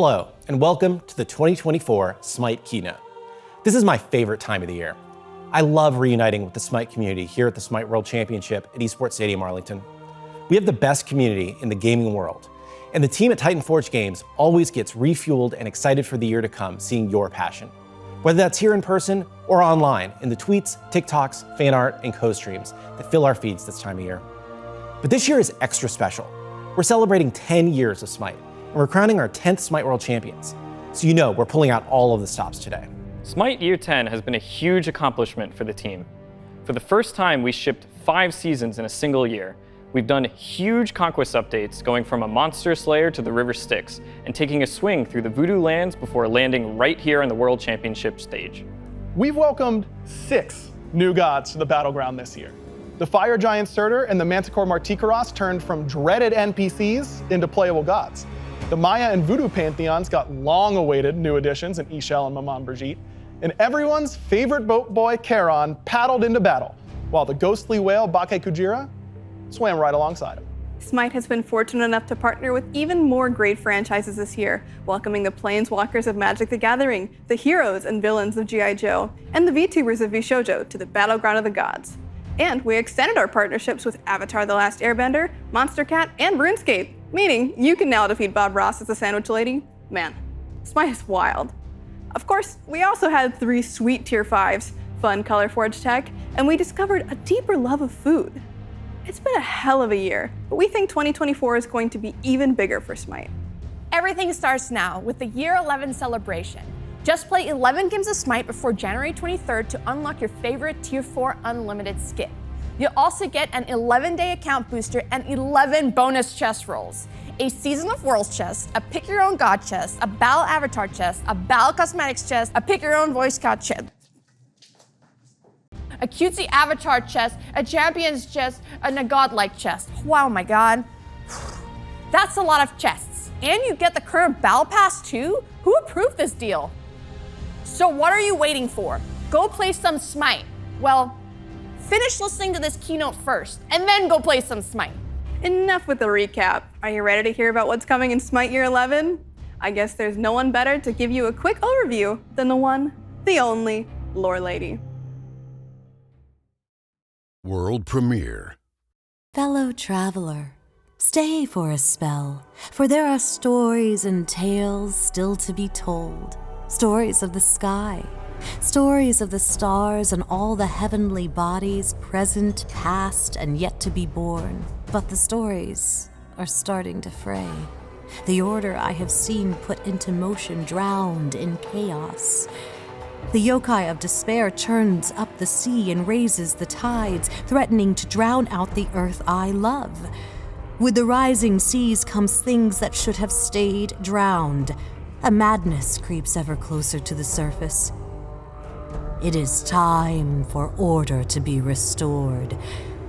Hello, and welcome to the 2024 SMITE Keynote. This is my favorite time of the year. I love reuniting with the SMITE community here at the SMITE World Championship at Esports Stadium Arlington. We have the best community in the gaming world, and the team at Titan Forge Games always gets refueled and excited for the year to come seeing your passion. Whether that's here in person or online in the tweets, TikToks, fan art, and co-streams that fill our feeds this time of year. But this year is extra special. We're celebrating 10 years of SMITE, and we're crowning our 10th SMITE World Champions. So you know we're pulling out all of the stops today. SMITE Year 10 has been a huge accomplishment for the team. For the first time, we shipped 5 seasons in a single year. We've done huge conquest updates, going from a monster slayer to the River Styx, and taking a swing through the Voodoo lands before landing right here on the World Championship stage. We've welcomed 6 new gods to the battleground this year. The Fire Giant Surtur and the Manticore Martikaros turned from dreaded NPCs into playable gods. The Maya and Voodoo pantheons got long-awaited new additions in Ishel and Maman Brigitte, and everyone's favorite boat boy, Charon, paddled into battle, while the ghostly whale, Bake Kujira, swam right alongside him. SMITE has been fortunate enough to partner with even more great franchises this year, welcoming the Planeswalkers of Magic the Gathering, the heroes and villains of G.I. Joe, and the VTubers of VShojo to the battleground of the gods. And we extended our partnerships with Avatar: The Last Airbender, Monster Cat, and RuneScape, meaning you can now defeat Bob Ross as the Sandwich Lady. Man, SMITE is wild. Of course, we also had 3 sweet Tier 5s, fun Color Forge tech, and we discovered a deeper love of food. It's been a hell of a year, but we think 2024 is going to be even bigger for SMITE. Everything starts now with the Year 11 celebration. Just play 11 games of SMITE before January 23rd to unlock your favorite Tier 4 unlimited skip. You'll also get an 11-day account booster and 11 bonus chest rolls. A Season of Worlds chest, a Pick Your Own God chest, a Battle Avatar chest, a Battle Cosmetics chest, a Pick Your Own Voice God chest, a cutesy avatar chest, a champions chest, and a godlike chest. Wow, my god. That's a lot of chests. And you get the current battle pass too? Who approved this deal? So what are you waiting for? Go play some SMITE. Well, finish listening to this keynote first, and then go play some SMITE. Enough with the recap. Are you ready to hear about what's coming in SMITE Year 11? I guess there's no one better to give you a quick overview than the one, the only, Lore Lady. World premiere. Fellow traveler, stay for a spell, for there are stories and tales still to be told. Stories of the sky, stories of the stars and all the heavenly bodies, present, past, and yet to be born. But the stories are starting to fray. The order I have seen put into motion drowned in chaos. The yokai of despair churns up the sea and raises the tides, threatening to drown out the earth I love. With the rising seas comes things that should have stayed drowned. A madness creeps ever closer to the surface. It is time for order to be restored.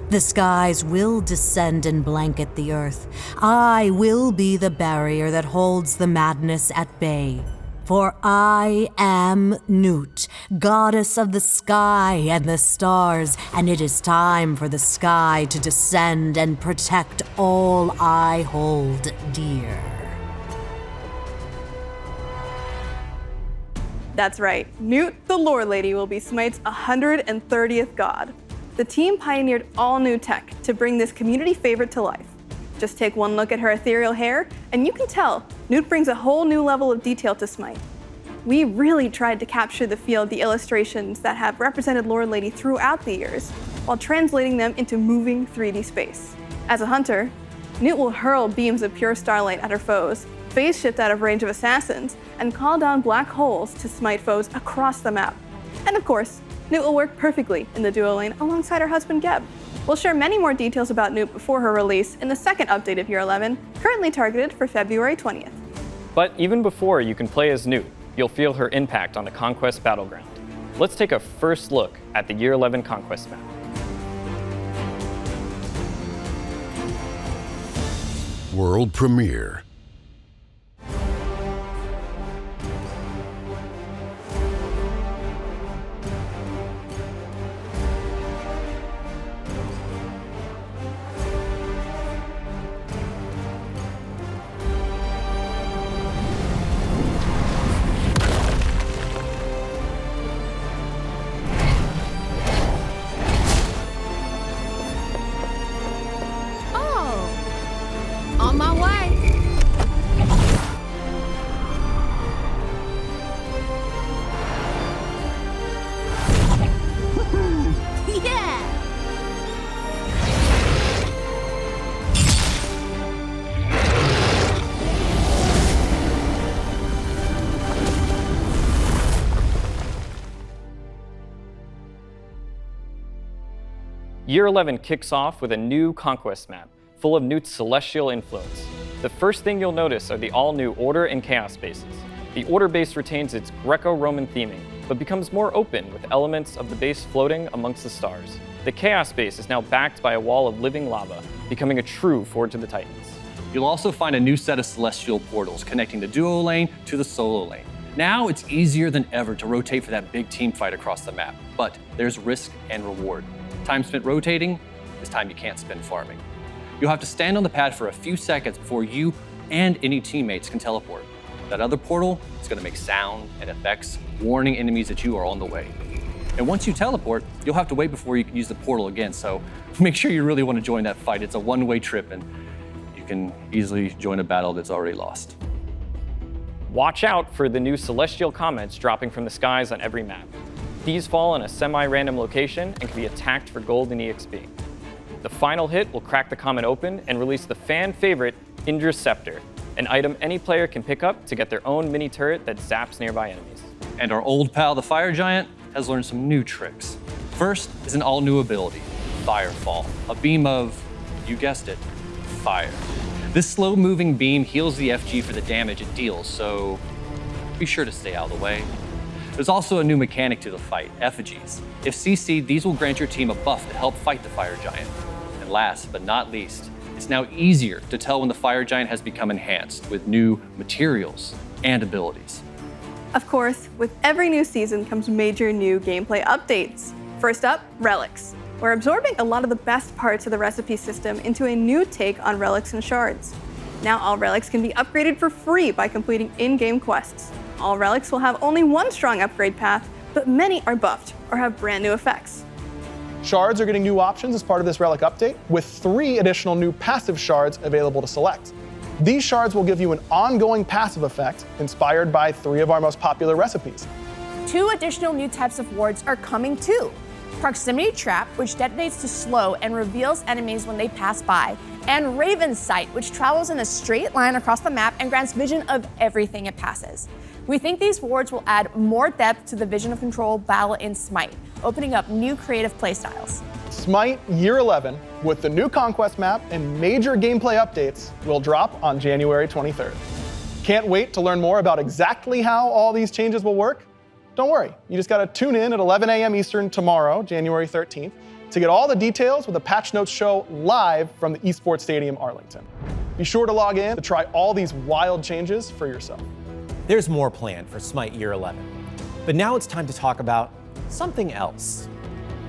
The skies will descend and blanket the earth. I will be the barrier that holds the madness at bay. For I am Newt, goddess of the sky and the stars, and it is time for the sky to descend and protect all I hold dear. That's right, Newt the Lore Lady will be SMITE's 130th god. The team pioneered all new tech to bring this community favorite to life. Just take one look at her ethereal hair, and you can tell Newt brings a whole new level of detail to SMITE. We really tried to capture the feel of the illustrations that have represented Lore Lady throughout the years, while translating them into moving 3D space. As a hunter, Newt will hurl beams of pure starlight at her foes, phase shift out of range of assassins, and call down black holes to smite foes across the map. And of course, Newt will work perfectly in the duo lane alongside her husband Geb. We'll share many more details about Newt before her release in the second update of Year 11, currently targeted for February 20th. But even before you can play as Newt, you'll feel her impact on the Conquest battleground. Let's take a first look at the Year 11 Conquest map. World premiere. Year 11 kicks off with a new Conquest map, full of Newt's celestial influence. The first thing you'll notice are the all-new Order and Chaos bases. The Order base retains its Greco-Roman theming, but becomes more open with elements of the base floating amongst the stars. The Chaos base is now backed by a wall of living lava, becoming a true Forge of the Titans. You'll also find a new set of celestial portals connecting the duo lane to the solo lane. Now it's easier than ever to rotate for that big team fight across the map, but there's risk and reward. Time spent rotating is time you can't spend farming. You'll have to stand on the pad for a few seconds before you and any teammates can teleport. That other portal is going to make sound and effects, warning enemies that you are on the way. And once you teleport, you'll have to wait before you can use the portal again, so make sure you really want to join that fight. It's a one-way trip, and you can easily join a battle that's already lost. Watch out for the new celestial comets dropping from the skies on every map. These fall in a semi-random location and can be attacked for gold and EXP. The final hit will crack the comet open and release the fan favorite Indra's Scepter, an item any player can pick up to get their own mini turret that zaps nearby enemies. And our old pal, the Fire Giant, has learned some new tricks. First is an all-new ability, Firefall, a beam of, you guessed it, fire. This slow-moving beam heals the FG for the damage it deals, so be sure to stay out of the way. There's also a new mechanic to the fight, effigies. If CC'd, these will grant your team a buff to help fight the Fire Giant. And last but not least, it's now easier to tell when the Fire Giant has become enhanced with new materials and abilities. Of course, with every new season comes major new gameplay updates. First up, relics. We're absorbing a lot of the best parts of the recipe system into a new take on relics and shards. Now all relics can be upgraded for free by completing in-game quests. All relics will have only one strong upgrade path, but many are buffed or have brand new effects. Shards are getting new options as part of this relic update, with 3 additional new passive shards available to select. These shards will give you an ongoing passive effect inspired by 3 of our most popular recipes. 2 additional new types of wards are coming too. Proximity Trap, which detonates to slow and reveals enemies when they pass by, and Raven's Sight, which travels in a straight line across the map and grants vision of everything it passes. We think these wards will add more depth to the vision of control battle in SMITE, opening up new creative playstyles. SMITE Year 11, with the new Conquest map and major gameplay updates, will drop on January 23rd. Can't wait to learn more about exactly how all these changes will work? Don't worry, you just gotta tune in at 11 a.m. Eastern tomorrow, January 13th, to get all the details with the Patch Notes show live from the Esports Stadium, Arlington. Be sure to log in to try all these wild changes for yourself. There's more planned for SMITE Year 11. But now it's time to talk about something else.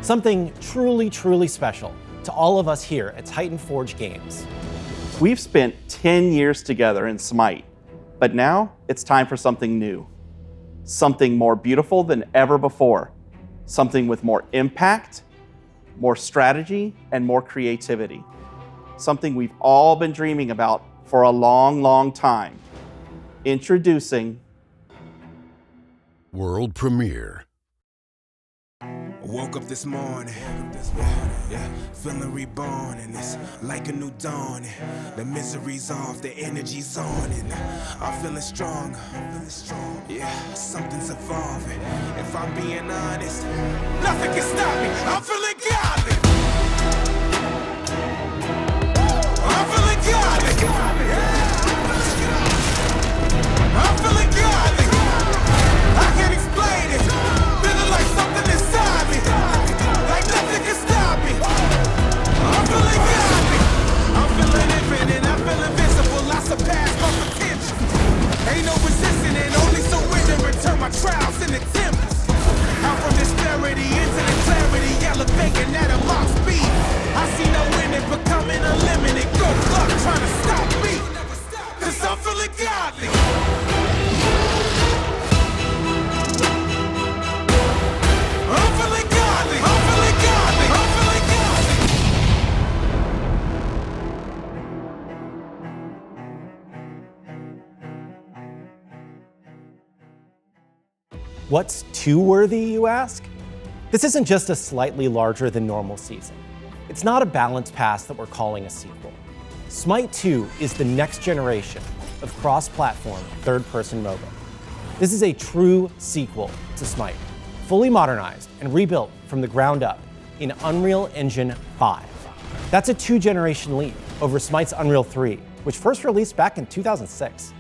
Something truly, truly special to all of us here at Titan Forge Games. We've spent 10 years together in SMITE, but now it's time for something new. Something more beautiful than ever before. Something with more impact, more strategy, and more creativity. Something we've all been dreaming about for a long, long time. Introducing World Premiere. Woke up this morning, feeling reborn, and it's like a new dawn. The misery's off, the energy's on, and I'm feeling strong. Yeah, something's evolving. If I'm being honest, nothing can stop me. I'm feeling godly. I'm feeling godly. I'm feeling godly. I can't explain it. Feeling like something inside me. Like nothing can stop me. I'm feeling godly. I'm feeling infinite. I feel invincible. I surpass my potential. Ain't no resisting it. Only surrender and turn my trials into temples. Out from disparity into the clarity. Elevating at a Mach speed. I see no ending. Becoming unlimited. Good luck trying to stop me. Cause I'm feeling godly. I'm feeling godly. I'm feeling godly. I'm feeling godly. What's too worthy, you ask? This isn't just a slightly larger than normal season. It's not a balanced pass that we're calling a sequel. SMITE 2 is the next generation of cross-platform third-person MOBA. This is a true sequel to SMITE, fully modernized and rebuilt from the ground up in Unreal Engine 5. That's a 2-generation leap over Smite's Unreal 3, which first released back in 2006.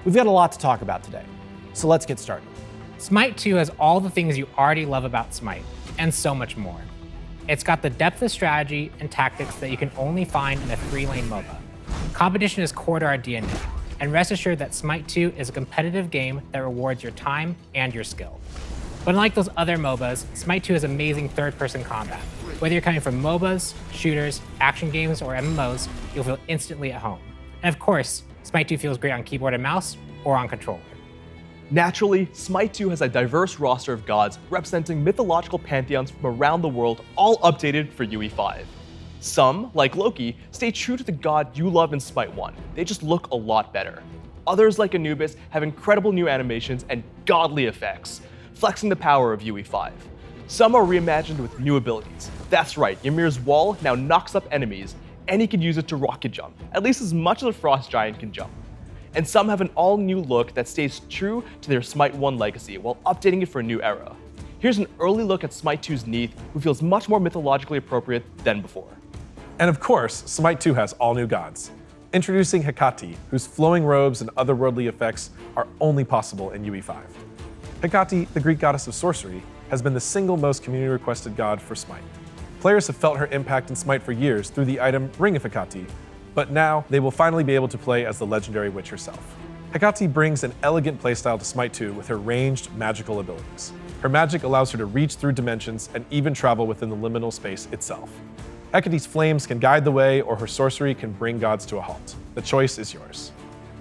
We've got a lot to talk about today, so let's get started. Smite 2 has all the things you already love about Smite, and so much more. It's got the depth of strategy and tactics that you can only find in a 3-lane MOBA. Competition is core to our DNA, and rest assured that Smite 2 is a competitive game that rewards your time and your skill. But unlike those other MOBAs, Smite 2 has amazing third-person combat. Whether you're coming from MOBAs, shooters, action games, or MMOs, you'll feel instantly at home. And of course, Smite 2 feels great on keyboard and mouse, or on controller. Naturally, Smite 2 has a diverse roster of gods representing mythological pantheons from around the world, all updated for UE5. Some, like Loki, stay true to the god you love in Smite 1. They just look a lot better. Others, like Anubis, have incredible new animations and godly effects, flexing the power of UE5. Some are reimagined with new abilities. That's right, Ymir's wall now knocks up enemies, and he can use it to rocket jump, at least as much as a frost giant can jump. And some have an all-new look that stays true to their Smite 1 legacy while updating it for a new era. Here's an early look at Smite 2's Neith, who feels much more mythologically appropriate than before. And of course, Smite 2 has all new gods. Introducing Hecate, whose flowing robes and otherworldly effects are only possible in UE5. Hecate, the Greek goddess of sorcery, has been the single most community-requested god for Smite. Players have felt her impact in Smite for years through the item Ring of Hecate, but now they will finally be able to play as the legendary witch herself. Hecate brings an elegant playstyle to Smite 2 with her ranged magical abilities. Her magic allows her to reach through dimensions and even travel within the liminal space itself. Hecate's flames can guide the way, or her sorcery can bring gods to a halt. The choice is yours.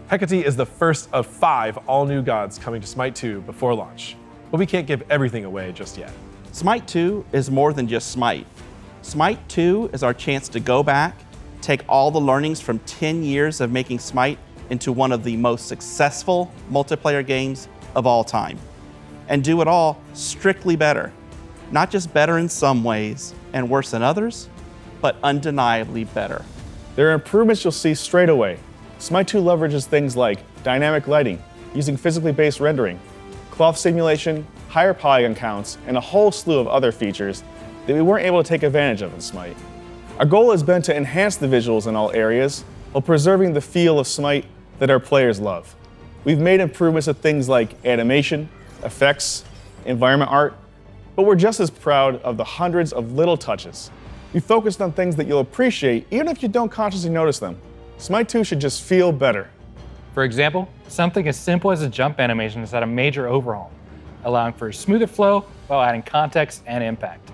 Hecate is the first of 5 all-new gods coming to Smite 2 before launch, but we can't give everything away just yet. Smite 2 is more than just Smite. Smite 2 is our chance to go back, take all the learnings from 10 years of making Smite into one of the most successful multiplayer games of all time, and do it all strictly better. Not just better in some ways and worse in others, but undeniably better. There are improvements you'll see straight away. Smite 2 leverages things like dynamic lighting, using physically based rendering, cloth simulation, higher polygon counts, and a whole slew of other features that we weren't able to take advantage of in Smite. Our goal has been to enhance the visuals in all areas while preserving the feel of Smite that our players love. We've made improvements to things like animation, effects, environment art, but we're just as proud of the hundreds of little touches. We focused on things that you'll appreciate even if you don't consciously notice them. Smite 2 should just feel better. For example, something as simple as a jump animation has had a major overhaul, allowing for a smoother flow while adding context and impact.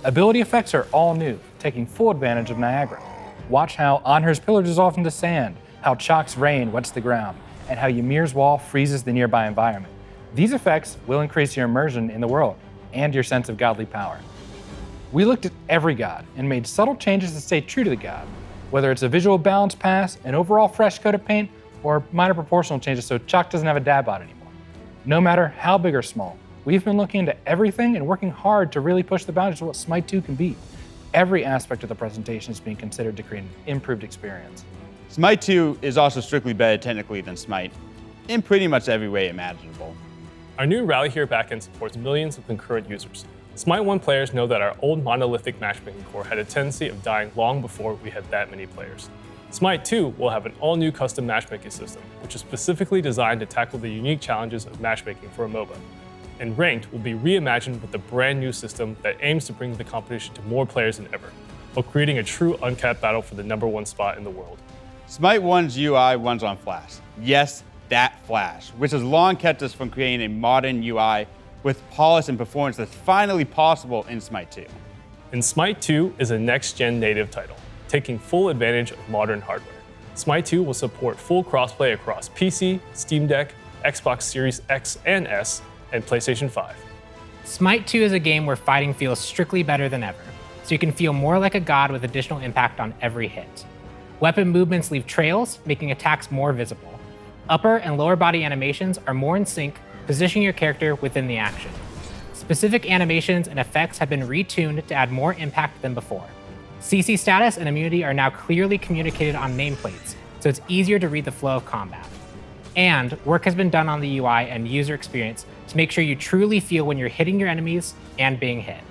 Ability effects are all new, taking full advantage of Niagara. Watch how Anhur's pillar dissolves into sand, how Chalk's rain wets the ground, and how Ymir's wall freezes the nearby environment. These effects will increase your immersion in the world and your sense of godly power. We looked at every god and made subtle changes to stay true to the god, whether it's a visual balance pass, an overall fresh coat of paint, or minor proportional changes so Chalk doesn't have a dab on anymore. No matter how big or small, we've been looking into everything and working hard to really push the boundaries of what Smite 2 can be. Every aspect of the presentation is being considered to create an improved experience. Smite 2 is also strictly better technically than Smite, in pretty much every way imaginable. Our new Rally Here backend supports millions of concurrent users. Smite 1 players know that our old monolithic matchmaking core had a tendency of dying long before we had that many players. Smite 2 will have an all-new custom matchmaking system, which is specifically designed to tackle the unique challenges of matchmaking for a MOBA. And Ranked will be reimagined with a brand new system that aims to bring the competition to more players than ever, while creating a true uncapped battle for the #1 spot in the world. Smite 1's UI runs on Flash. Yes, that Flash, which has long kept us from creating a modern UI with polish and performance that's finally possible in Smite 2. And Smite 2 is a next-gen native title, taking full advantage of modern hardware. Smite 2 will support full crossplay across PC, Steam Deck, Xbox Series X and S, and PlayStation 5. Smite 2 is a game where fighting feels strictly better than ever, so you can feel more like a god with additional impact on every hit. Weapon movements leave trails, making attacks more visible. Upper and lower body animations are more in sync, positioning your character within the action. Specific animations and effects have been retuned to add more impact than before. CC status and immunity are now clearly communicated on nameplates, so it's easier to read the flow of combat. And work has been done on the UI and user experience to make sure you truly feel when you're hitting your enemies and being hit.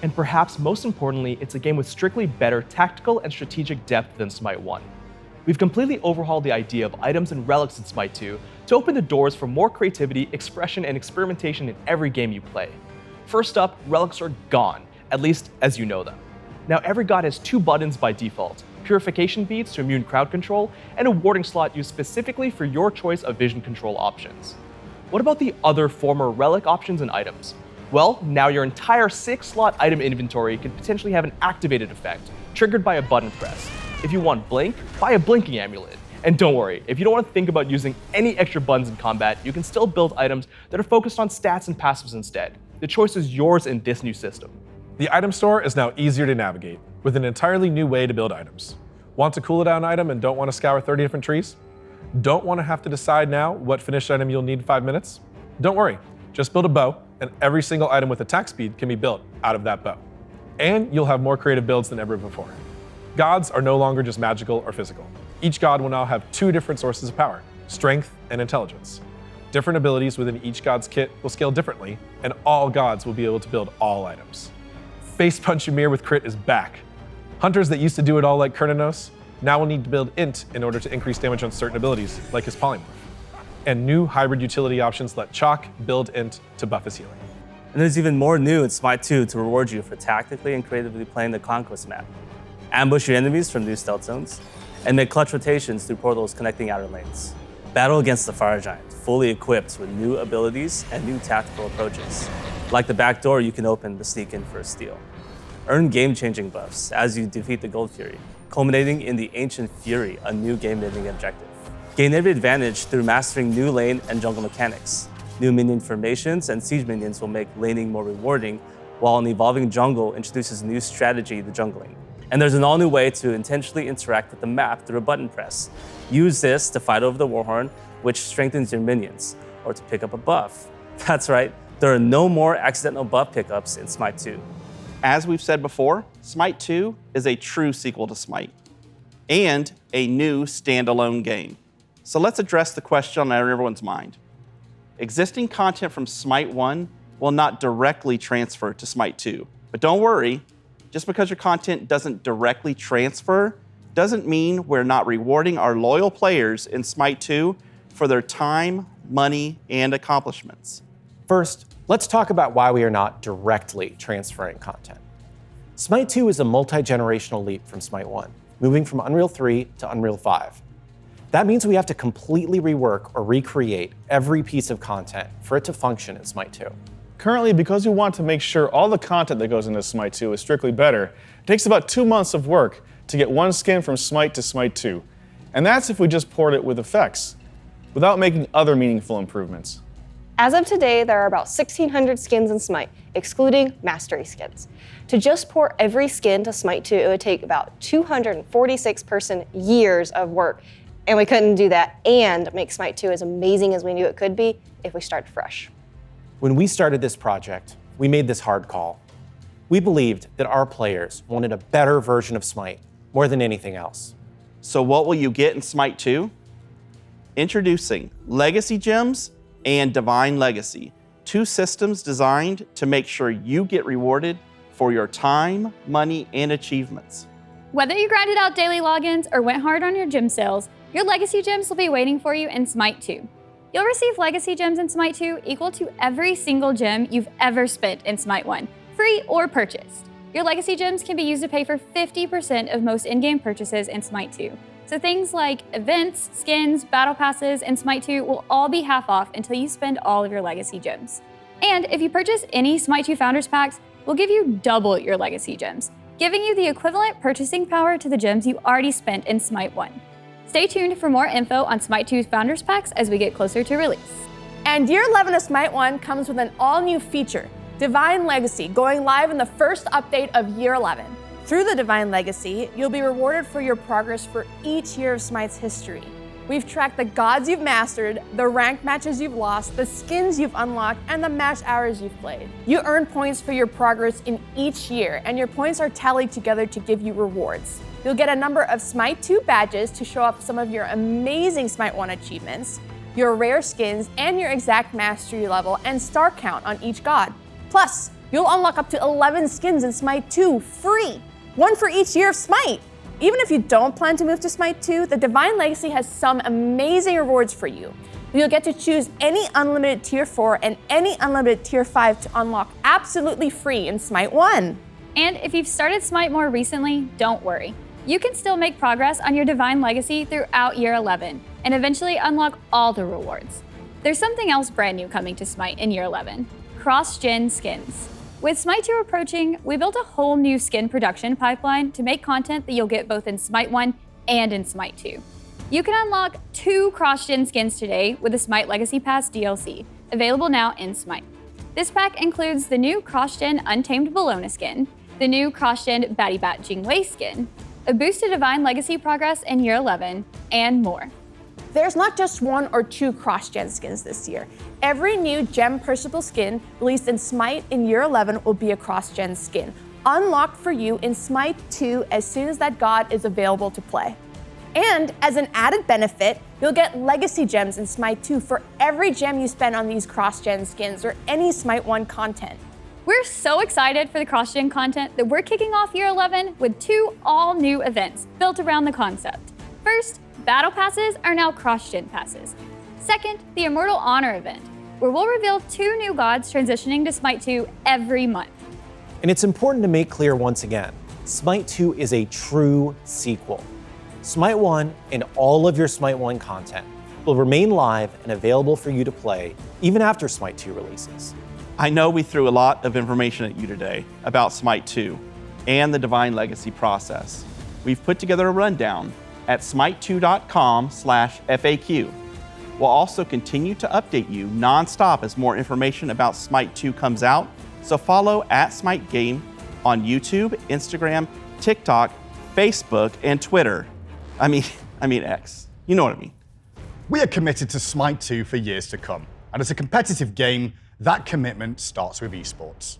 And perhaps most importantly, it's a game with strictly better tactical and strategic depth than Smite 1. We've completely overhauled the idea of items and relics in Smite 2 to open the doors for more creativity, expression, and experimentation in every game you play. First up, relics are gone, at least as you know them. Now every god has 2 buttons by default: purification beads to immune crowd control, and a warding slot used specifically for your choice of vision control options. What about the other former relic options and items? Well, now your entire 6-slot item inventory could potentially have an activated effect, triggered by a button press. If you want blink, buy a blinking amulet. And don't worry, if you don't want to think about using any extra buttons in combat, you can still build items that are focused on stats and passives instead. The choice is yours in this new system. The item store is now easier to navigate, with an entirely new way to build items. Want to cool down item and don't want to scour 30 different trees? Don't want to have to decide now what finished item you'll need in 5 minutes? Don't worry, just build a bow, and every single item with attack speed can be built out of that bow. And you'll have more creative builds than ever before. Gods are no longer just magical or physical. Each god will now have 2 different sources of power: strength and intelligence. Different abilities within each god's kit will scale differently, and all gods will be able to build all items. Face Punch Ymir with crit is back. Hunters that used to do it all like Kurnanos now will need to build int in order to increase damage on certain abilities, like his polymorph. And new hybrid utility options let Chalk build int to buff his healing. And there's even more new in Smite 2 to reward you for tactically and creatively playing the Conquest map. Ambush your enemies from new stealth zones, and make clutch rotations through portals connecting outer lanes. Battle against the Fire Giant, fully equipped with new abilities and new tactical approaches. Like the back door you can open to sneak in for a steal. Earn game-changing buffs as you defeat the Gold Fury, culminating in the Ancient Fury, a new game-ending objective. Gain every advantage through mastering new lane and jungle mechanics. New minion formations and siege minions will make laning more rewarding, while an evolving jungle introduces a new strategy to jungling. And there's an all-new way to intentionally interact with the map through a button press. Use this to fight over the Warhorn, which strengthens your minions, or to pick up a buff. That's right, there are no more accidental buff pickups in Smite 2. As we've said before, Smite 2 is a true sequel to Smite, and a new standalone game. So let's address the question on everyone's mind. Existing content from Smite 1 will not directly transfer to Smite 2. But don't worry, just because your content doesn't directly transfer doesn't mean we're not rewarding our loyal players in Smite 2 for their time, money, and accomplishments. First, let's talk about why we are not directly transferring content. Smite 2 is a multi-generational leap from Smite 1, moving from Unreal 3 to Unreal 5. That means we have to completely rework or recreate every piece of content for it to function in Smite 2. Currently, because we want to make sure all the content that goes into Smite 2 is strictly better, it takes about 2 months of work to get one skin from Smite to Smite 2. And that's if we just port it with effects, without making other meaningful improvements. As of today, there are about 1,600 skins in Smite, excluding Mastery skins. To just port every skin to Smite 2, it would take about 246 person years of work. And we couldn't do that and make Smite 2 as amazing as we knew it could be if we started fresh. When we started this project, we made this hard call. We believed that our players wanted a better version of Smite more than anything else. So what will you get in Smite 2? Introducing Legacy Gems and Divine Legacy, 2 systems designed to make sure you get rewarded for your time, money, and achievements. Whether you grinded out daily logins or went hard on your gem sales, your Legacy Gems will be waiting for you in Smite 2. You'll receive Legacy Gems in Smite 2 equal to every single gem you've ever spent in Smite 1, free or purchased. Your Legacy Gems can be used to pay for 50% of most in-game purchases in Smite 2. So things like events, skins, battle passes, and Smite 2 will all be half off until you spend all of your Legacy Gems. And if you purchase any Smite 2 Founders Packs, we'll give you double your Legacy Gems, giving you the equivalent purchasing power to the gems you already spent in Smite 1. Stay tuned for more info on Smite 2's Founders Packs as we get closer to release. And Year 11 of Smite 1 comes with an all-new feature, Divine Legacy, going live in the first update of Year 11. Through the Divine Legacy, you'll be rewarded for your progress for each year of Smite's history. We've tracked the gods you've mastered, the ranked matches you've lost, the skins you've unlocked, and the match hours you've played. You earn points for your progress in each year, and your points are tallied together to give you rewards. You'll get a number of Smite 2 badges to show off some of your amazing Smite 1 achievements, your rare skins, and your exact mastery level and star count on each god. Plus, You'll unlock up to 11 skins in Smite 2 free, one for each year of Smite. Even if you don't plan to move to Smite 2, the Divine Legacy has some amazing rewards for you. You'll get to choose any unlimited Tier 4 and any unlimited Tier 5 to unlock absolutely free in Smite 1. And if you've started Smite more recently, don't worry. You can still make progress on your Divine Legacy throughout Year 11 and eventually unlock all the rewards. There's something else brand new coming to Smite in Year 11, cross-gen skins. With Smite 2 approaching, we built a whole new skin production pipeline to make content that you'll get both in Smite 1 and in Smite 2. You can unlock 2 cross-gen skins today with the Smite Legacy Pass DLC, available now in Smite. This pack includes the new cross-gen Untamed Bologna skin, the new cross-gen Batty Bat Jingwei skin, a boost to Divine Legacy progress in Year 11, and more. There's not just 1 or 2 cross-gen skins this year. Every new gem purchasable skin released in Smite in Year 11 will be a cross-gen skin, unlocked for you in Smite 2 as soon as that god is available to play. And as an added benefit, you'll get legacy gems in Smite 2 for every gem you spend on these cross-gen skins or any Smite 1 content. We're so excited for the cross-gen content that we're kicking off Year 11 with 2 all-new events built around the concept. First, Battle Passes are now cross-gen passes. Second, the Immortal Honor event, where we'll reveal 2 new gods transitioning to Smite 2 every month. And it's important to make clear once again, Smite 2 is a true sequel. Smite 1 and all of your Smite 1 content will remain live and available for you to play even after Smite 2 releases. I know we threw a lot of information at you today about Smite 2 and the Divine Legacy process. We've put together a rundown at smite2.com/FAQ. We'll also continue to update you nonstop as more information about Smite 2 comes out, so follow @SmiteGame on YouTube, Instagram, TikTok, Facebook, and Twitter. I mean X. You know what I mean. We are committed to Smite 2 for years to come, and as a competitive game, that commitment starts with esports.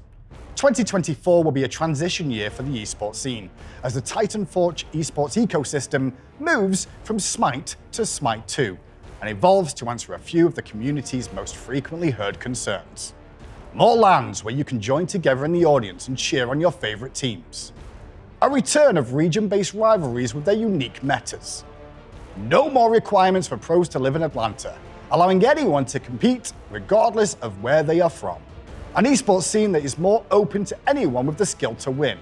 2024 will be a transition year for the esports scene, as the Titan Forge esports ecosystem moves from Smite to Smite 2, and evolves to answer a few of the community's most frequently heard concerns. More lands where you can join together in the audience and cheer on your favorite teams. A return of region-based rivalries with their unique metas. No more requirements for pros to live in Atlanta, allowing anyone to compete regardless of where they are from. An esports scene that is more open to anyone with the skill to win.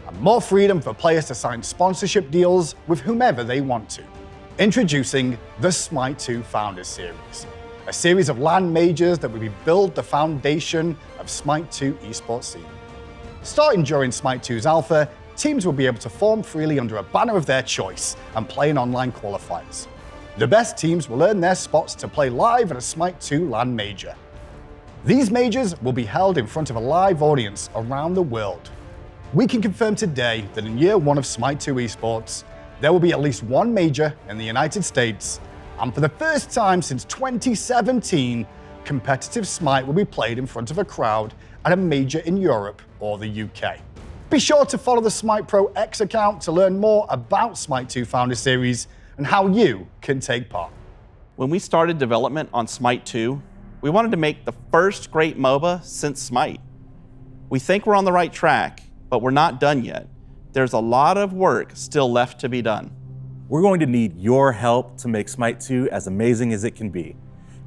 And more freedom for players to sign sponsorship deals with whomever they want to. Introducing the Smite 2 Founders Series, a series of LAN majors that will build the foundation of Smite 2 esports scene. Starting during Smite 2's alpha, teams will be able to form freely under a banner of their choice and play in online qualifiers. The best teams will earn their spots to play live at a Smite 2 LAN major. These majors will be held in front of a live audience around the world. We can confirm today that in year 1 of Smite 2 esports, there will be at least one major in the United States, and for the first time since 2017, competitive Smite will be played in front of a crowd at a major in Europe or the UK. Be sure to follow the Smite Pro X account to learn more about Smite 2 Founder Series and how you can take part. When we started development on Smite 2, we wanted to make the first great MOBA since Smite. We think we're on the right track, but we're not done yet. There's a lot of work still left to be done. We're going to need your help to make Smite 2 as amazing as it can be,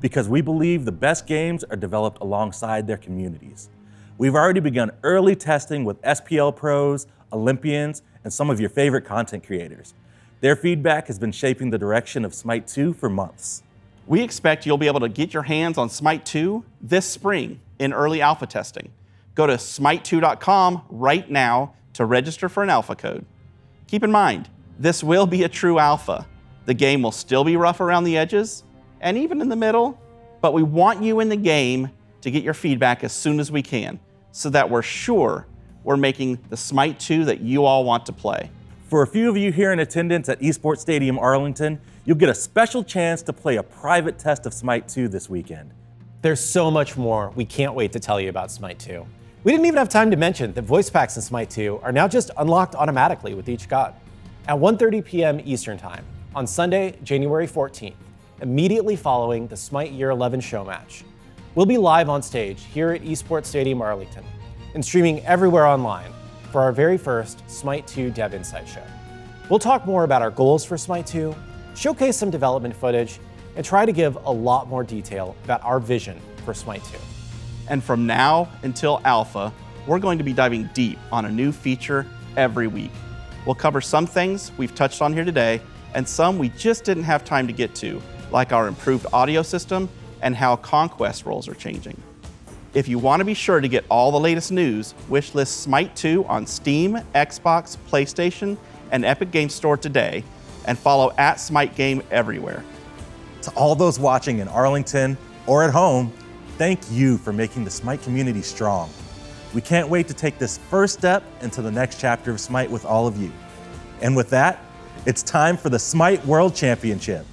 because we believe the best games are developed alongside their communities. We've already begun early testing with SPL pros, Olympians, and some of your favorite content creators. Their feedback has been shaping the direction of Smite 2 for months. We expect you'll be able to get your hands on Smite 2 this spring in early alpha testing. Go to smite2.com right now to register for an alpha code. Keep in mind, this will be a true alpha. The game will still be rough around the edges and even in the middle, but we want you in the game to get your feedback as soon as we can so that we're sure we're making the Smite 2 that you all want to play. For a few of you here in attendance at Esports Stadium Arlington, you'll get a special chance to play a private test of Smite 2 this weekend. There's so much more we can't wait to tell you about Smite 2. We didn't even have time to mention that voice packs in Smite 2 are now just unlocked automatically with each god. At 1:30 p.m. Eastern Time on Sunday, January 14th, immediately following the Smite Year 11 show match, we'll be live on stage here at Esports Stadium Arlington, and streaming everywhere online for our very first SMITE 2 Dev Insight Show. We'll talk more about our goals for SMITE 2, showcase some development footage, and try to give a lot more detail about our vision for SMITE 2. And from now until Alpha, we're going to be diving deep on a new feature every week. We'll cover some things we've touched on here today, and some we just didn't have time to get to, like our improved audio system and how conquest roles are changing. If you want to be sure to get all the latest news, wishlist SMITE 2 on Steam, Xbox, PlayStation, and Epic Games Store today, and follow @SMITEGame everywhere. To all those watching in Arlington or at home, thank you for making the SMITE community strong. We can't wait to take this first step into the next chapter of SMITE with all of you. And with that, it's time for the SMITE World Championship.